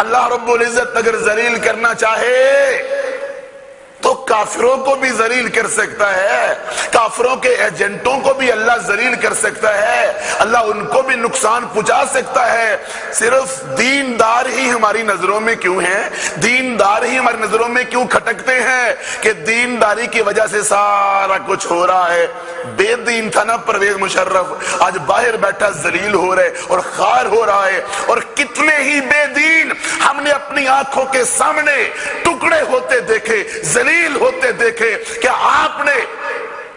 اللہ رب العزت اگر ذلیل کرنا چاہے تو کافروں کو بھی ذلیل کر سکتا ہے، کافروں کے ایجنٹوں کو بھی اللہ ذلیل کر سکتا ہے، اللہ ان کو بھی نقصان پہنچا سکتا ہے۔ صرف دیندار ہی ہماری نظروں میں کیوں ہیں، دیندار ہی ہماری نظروں میں کیوں کھٹکتے ہیں کہ دینداری کی وجہ سے سارا کچھ ہو رہا ہے۔ بے دین تھا نا پرویز مشرف، آج باہر بیٹھا ذلیل ہو رہے اور خوار ہو رہا ہے، اور کتنے ہی بے دین ہم نے اپنی آنکھوں کے سامنے ٹکڑے ہوتے دیکھے، ذلیل ہوتے دیکھے۔ کیا آپ نے،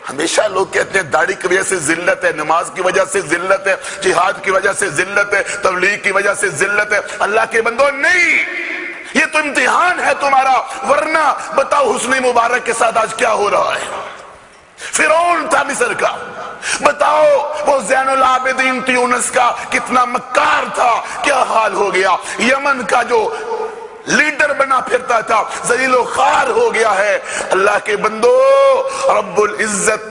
ہمیشہ لوگ کہتے ہیں داڑھی کی وجہ سے ذلت ہے، نماز کی وجہ سے ذلت ہے، جہاد کی وجہ سے ذلت ہے، تبلیغ کی وجہ سے ذلت ہے۔ اللہ کے بندو نہیں، یہ تو امتحان ہے تمہارا، ورنہ بتاؤ حسنی مبارک کے ساتھ آج کیا ہو رہا ہے؟ فرعون تھا مصر کا، بتاؤ وہ زین العابدین تیونس کا کتنا مکار تھا، کیا حال ہو گیا؟ یمن کا جو لیڈر بنا پھرتا تھا ذلیل و خوار ہو گیا ہے۔ اللہ کے بندو، رب العزت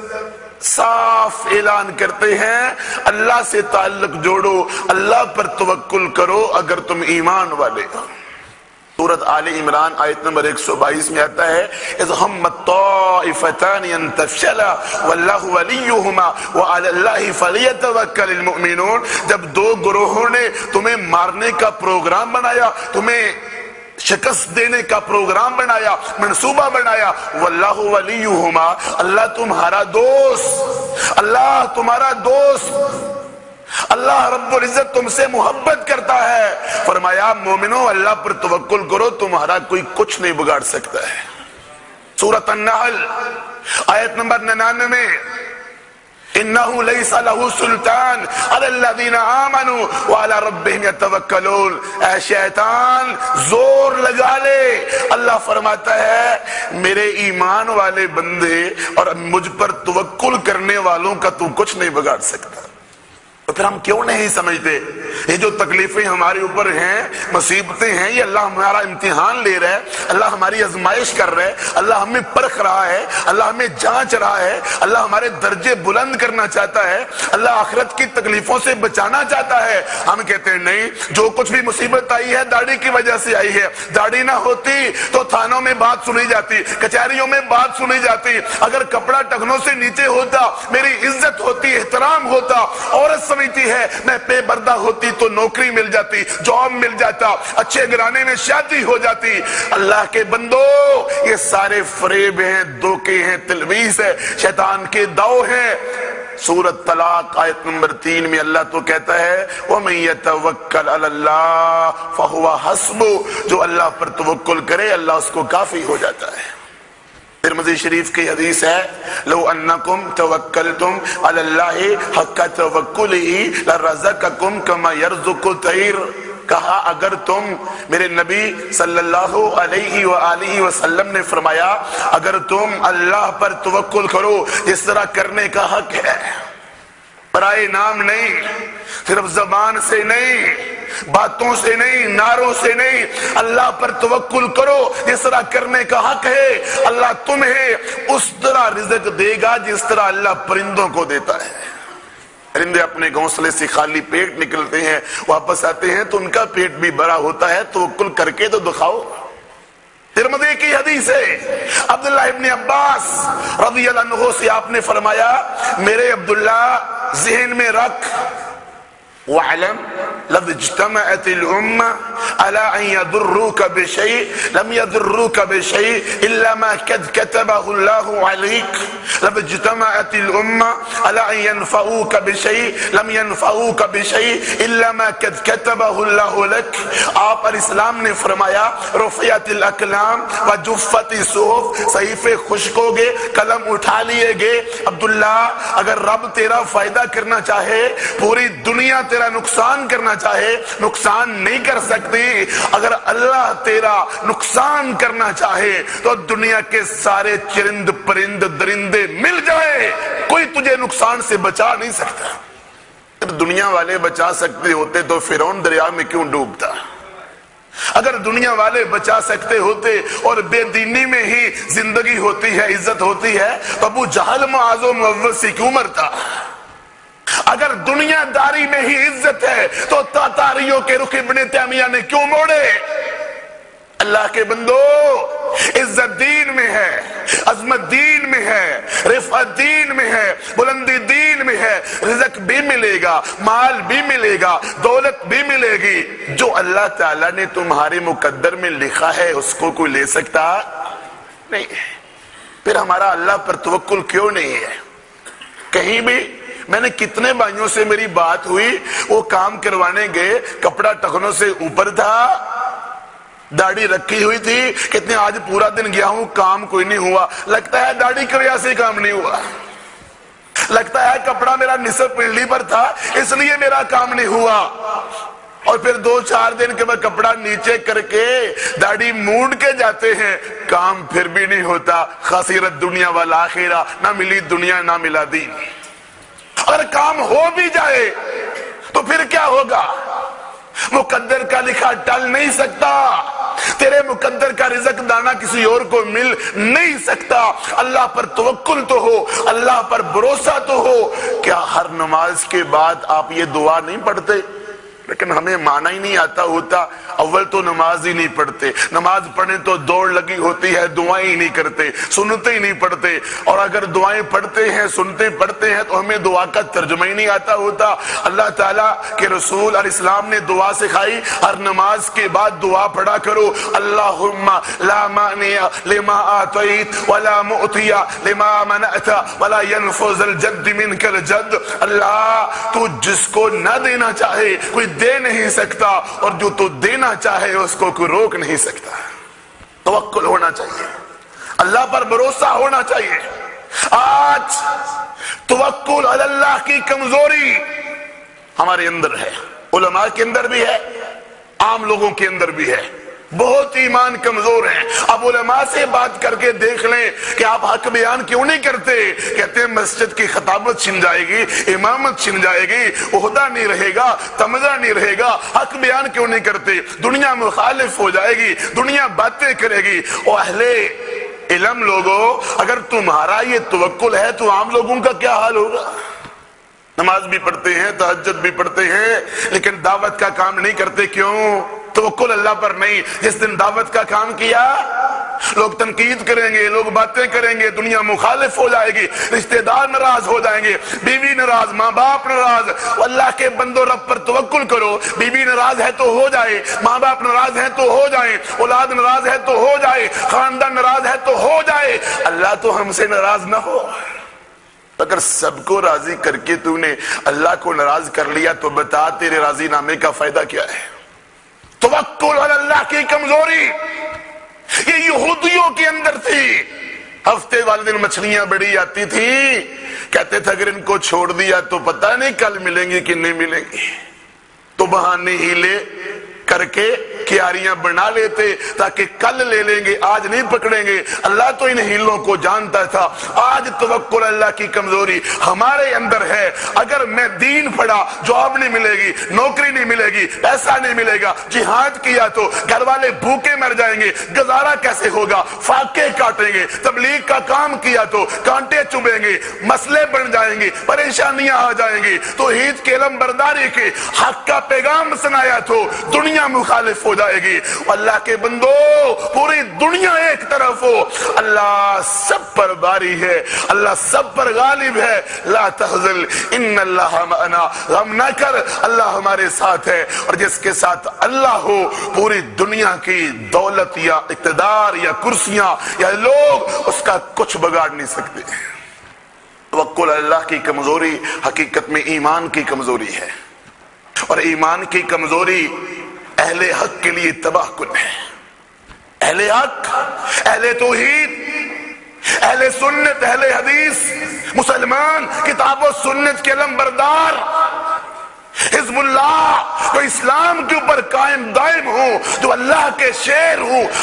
صاف اعلان کرتے ہیں اللہ سے تعلق جوڑو، اللہ پر توکل کرو اگر تم ایمان والے ہو۔ سورۃ آل عمران آیت نمبر 122 میں آتا ہے اذ ہمت طائفتان ان تفشلا واللہ ولیہما وعلی اللہ فلیتوکل المؤمنون، جب دو گروہوں نے تمہیں مارنے کا پروگرام بنایا، تمہیں شکست دینے کا پروگرام بنایا، منصوبہ بنایا، واللہ ولیہما، اللہ تمہارا دوست، اللہ تمہارا دوست، اللہ رب العزت تم سے محبت کرتا ہے۔ فرمایا مومنو اللہ پر توکل کرو، تمہارا کوئی کچھ نہیں بگاڑ سکتا ہے۔ سورۃ النحل آیت نمبر 99 انہو لیس لہ سلطان علی الذین آمنوا وعلی ربہم یتوکلون، اے شیطان زور لگا لے، اللہ فرماتا ہے میرے ایمان والے بندے اور مجھ پر توکل کرنے والوں کا تو کچھ نہیں بگاڑ سکتا۔ تو پھر ہم کیوں نہیں سمجھتے یہ جو تکلیفیں ہمارے اوپر ہیں، مصیبتیں ہیں، یہ اللہ ہمارا امتحان لے رہا ہے، اللہ ہماری آزمائش کر رہا ہے، اللہ ہمیں پرکھ رہا ہے، اللہ ہمیں جانچ رہا ہے، اللہ ہمارے درجے بلند کرنا چاہتا ہے، اللہ آخرت کی تکلیفوں سے بچانا چاہتا ہے۔ ہم کہتے ہیں نہیں، جو کچھ بھی مصیبت آئی ہے داڑھی کی وجہ سے آئی ہے، داڑھی نہ ہوتی تو تھانوں میں بات سنی جاتی، کچہریوں میں بات سنی جاتی، اگر کپڑا ٹخنوں سے نیچے ہوتا میری عزت ہوتی، احترام ہوتا، عورت سمجھتی ہے میں بے پردہ ہوتی تو نوکری مل جاتی، جاب مل جاتا، اچھے گھرانے میں شادی ہو جاتی۔ اللہ کے بندو یہ سارے فریب ہیں، دھوکے ہیں، تلبیس ہے، شیطان کے داؤ ہیں۔ سورۃ طلاق آیت نمبر 3 میں اللہ تو کہتا ہے وَمَن يَتَوَكَّلْ عَلَى اللَّهِ فَهُوَ حَسْبُهُ، جو اللہ پر توکل کرے اللہ اس کو کافی ہو جاتا ہے۔ ترمذی شریف کی حدیث ہے لو انکم توکلتم علی اللہ حق توکلہ لرزقکم کما یرزق الطیر، کہا اگر تم، میرے نبی صلی اللہ علیہ وآلہ وسلم نے فرمایا اگر تم اللہ پر توکل کرو جس طرح کرنے کا حق ہے، برائے نام نہیں، صرف زبان سے نہیں، باتوں سے نہیں، نعروں سے نہیں، اللہ پر توکل کرو جس طرح کرنے کا حق ہے، اللہ تمہیں اس طرح رزق دے گا جس طرح اللہ پرندوں کو دیتا ہے۔ پرندے اپنے گھونسلے سے خالی پیٹ نکلتے ہیں، واپس آتے ہیں تو ان کا پیٹ بھی بڑا ہوتا ہے، توکل کر کے تو دکھاؤ۔ ترمذی کی حدیث ہے عبداللہ ابن عباس رضی اللہ عنہ سے آپ نے فرمایا میرے عبداللہ ذہن میں رکھ وَعْلَمْ لَوْ اجْتَمَعَتِ الْأُمَّةُ عَلَىٰ أَن يَضُرُّوكَ بِشَيْءٍ لَمْ يَضُرُّوكَ بِشَيْءٍ إِلَّا مَا قَدْ كَتَبَهُ اللَّهُ عَلَيْكَ لَوْ اجْتَمَعَتِ الْأُمَّةُ عَلَىٰ أَن يَنفَعُوكَ بِشَيْءٍ لَمْ يَنفَعُوكَ بِشَيْءٍ إِلَّا مَا قَدْ كَتَبَهُ اللَّهُ لَكَ۔ آپ علیہ السلام نے فرمایا رفعت الاقلام وجفت الصحف، صحیفے خشک ہو گئے، قلم اٹھا لیے گئے۔ عبداللہ اگر رب تیرا فائدہ کرنا چاہے، پوری دنیا تیرا نقصان کرنا چاہے، نقصان نہیں کر سکتی۔ اگر اللہ تیرا نقصان کرنا چاہے تو دنیا کے سارے چرند پرند درندے مل جائے، کوئی تجھے نقصان سے بچا نہیں سکتا۔ اگر دنیا والے بچا سکتے ہوتے تو فرعون دریا میں کیوں ڈوبتا؟ اگر دنیا والے بچا سکتے ہوتے اور بے دینی میں ہی زندگی ہوتی ہے، عزت ہوتی ہے، تو ابو جہل معاذ و معوذ سے کیوں مرتا؟ اگر دنیا داری میں ہی عزت ہے تو تاتاریوں کے رخ ابن تیمیہ نے کیوں موڑے؟ اللہ کے بندو، عزت دین میں ہے، عظمت دین میں ہے، رفعت دین میں ہے، بلندی دین میں ہے۔ رزق بھی ملے گا، مال بھی ملے گا، دولت بھی ملے گی۔ جو اللہ تعالیٰ نے تمہارے مقدر میں لکھا ہے اس کو کوئی لے سکتا نہیں۔ پھر ہمارا اللہ پر توکل کیوں نہیں ہے؟ کہیں بھی میں نے کتنے بھائیوں سے میری بات ہوئی، وہ کام کروانے گئے، کپڑا ٹخنوں سے اوپر تھا، داڑھی رکھی ہوئی تھی، کتنے آج پورا دن گیا ہوں کام کوئی نہیں ہوا۔ لگتا ہے داڑھی کی وجہ سے کام نہیں ہوا، لگتا ہے کپڑا میرا نصف پنڈلی پر تھا اس لیے میرا کام نہیں ہوا۔ اور پھر 2-4 دن کے بعد کپڑا نیچے کر کے داڑھی مونڈ کے جاتے ہیں، کام پھر بھی نہیں ہوتا۔ خسرت دنیا والآخرہ، نہ ملی دنیا نہ ملا دین۔ اگر کام ہو بھی جائے تو پھر کیا ہوگا؟ مقدر کا لکھا ٹل نہیں سکتا، تیرے مقدر کا رزق دانا کسی اور کو مل نہیں سکتا۔ اللہ پر توکل تو ہو، اللہ پر بھروسہ تو ہو۔ کیا ہر نماز کے بعد آپ یہ دعا نہیں پڑھتے؟ لیکن ہمیں معنی ہی نہیں آتا ہوتا۔ اول تو نماز ہی نہیں پڑھتے، نماز پڑھیں تو دوڑ لگی ہوتی ہے، دعائیں ہی نہیں کرتے، سنتے ہی نہیں پڑھتے۔ اور اگر دعائیں پڑھتے ہیں، سنتے پڑھتے ہیں تو ہمیں دعا کا ترجمہ ہی نہیں آتا ہوتا۔ اللہ تعالیٰ کے رسول علیہ السلام نے دعا سکھائی، ہر نماز کے بعد دعا پڑھا کرو، اللہم لا مانع لما آتیت ولا معطی لما منعت ولا ينفذ الجد منک الجد۔ اللہ تو جس کو نہ دینا چاہے کوئی دے نہیں سکتا، اور جو تو دینا چاہے اس کو کوئی روک نہیں سکتا۔ توکل ہونا چاہیے، اللہ پر بھروسہ ہونا چاہیے۔ آج توکل علی اللہ کی کمزوری ہمارے اندر ہے، علماء کے اندر بھی ہے، عام لوگوں کے اندر بھی ہے۔ بہت ایمان کمزور ہیں۔ اب علماء سے بات کر کے دیکھ لیں کہ آپ حق بیان کیوں نہیں کرتے؟ کہتے ہیں مسجد کی خطابت چھن جائے گی، امامت چھن جائے گی، عہدہ نہیں رہے گا، تمغہ نہیں رہے گا۔ حق بیان کیوں نہیں کرتے؟ دنیا مخالف ہو جائے گی، دنیا باتیں کرے گی۔ اور اہل علم لوگوں، اگر تمہارا یہ توکل ہے تو عام لوگوں کا کیا حال ہوگا؟ نماز بھی پڑھتے ہیں، تہجد بھی پڑھتے ہیں، لیکن دعوت کا کام نہیں کرتے۔ کیوں؟ توکل اللہ پر نہیں۔ جس دن دعوت کا کام کیا، لوگ تنقید کریں گے، لوگ باتیں کریں گے، دنیا مخالف ہو جائے گی، رشتہ دار ناراض ہو جائیں گے، بیوی ناراض، ماں باپ ناراض۔ اللہ کے بندو رب پر توکل کرو، بیوی ناراض ہے تو ہو جائے، ماں باپ ناراض ہے تو ہو جائے، اولاد ناراض ہے تو ہو جائے، خاندان ناراض ہے تو ہو جائے، اللہ تو ہم سے ناراض نہ ہو۔ اگر سب کو راضی کر کے تو نے اللہ کو ناراض کر لیا تو بتا تیرے راضی نامے کا فائدہ کیا ہے؟ توکل علی اللہ کی کمزوری یہ یہودیوں کے اندر تھی۔ ہفتے والے دن مچھلیاں بڑی آتی تھی، کہتے تھے اگر ان کو چھوڑ دیا تو پتہ نہیں کل ملیں گی کہ نہیں ملیں گی، تو بہانے ہیلے کر کے کیاریاں بنا لیتے تاکہ کل لے لیں گے، آج نہیں پکڑیں گے۔ اللہ تو ان ہیلوں کو جانتا تھا۔ آج توکل اللہ کی کمزوری ہمارے اندر ہے۔ اگر میں دین پڑھا، جاب نہیں ملے گی، نوکری نہیں ملے گی، پیسہ نہیں ملے گا، جہاد کیا تو گھر والے بھوکے مر جائیں گے، گزارا کیسے ہوگا، فاقے کاٹیں گے، تبلیغ کا کام کیا تو کانٹے چبھیں گے، مسئلے بن جائیں گے، پریشانیاں آ جائیں گی، توحید کے علم برداری کے حق کا پیغام سنایا تو دنیا مخالف ہو جائے گی۔ اللہ کے بندو، پوری دنیا ایک طرف ہو، اللہ سب پر باری ہے، اللہ سب پر غالب ہے۔ لا تحزن ان اللہ معنا، غم نہ کر، اللہ ہمارے ساتھ ہے۔ اور جس کے ساتھ اللہ ہو، پوری دنیا کی دولت یا اقتدار یا کرسیاں یا لوگ اس کا کچھ بگاڑ نہیں سکتے۔ توکل اللہ کی کمزوری حقیقت میں ایمان کی کمزوری ہے، اور ایمان کی کمزوری اہل حق کے لیے تباہ کن ہے۔ اہل حق، اہل توحید، اہل سنت، اہل حدیث، مسلمان، کتاب و سنت کے علم بردار، حزب اللہ، جو اسلام کے اوپر قائم دائم ہوں، جو اللہ کے شیر ہوں،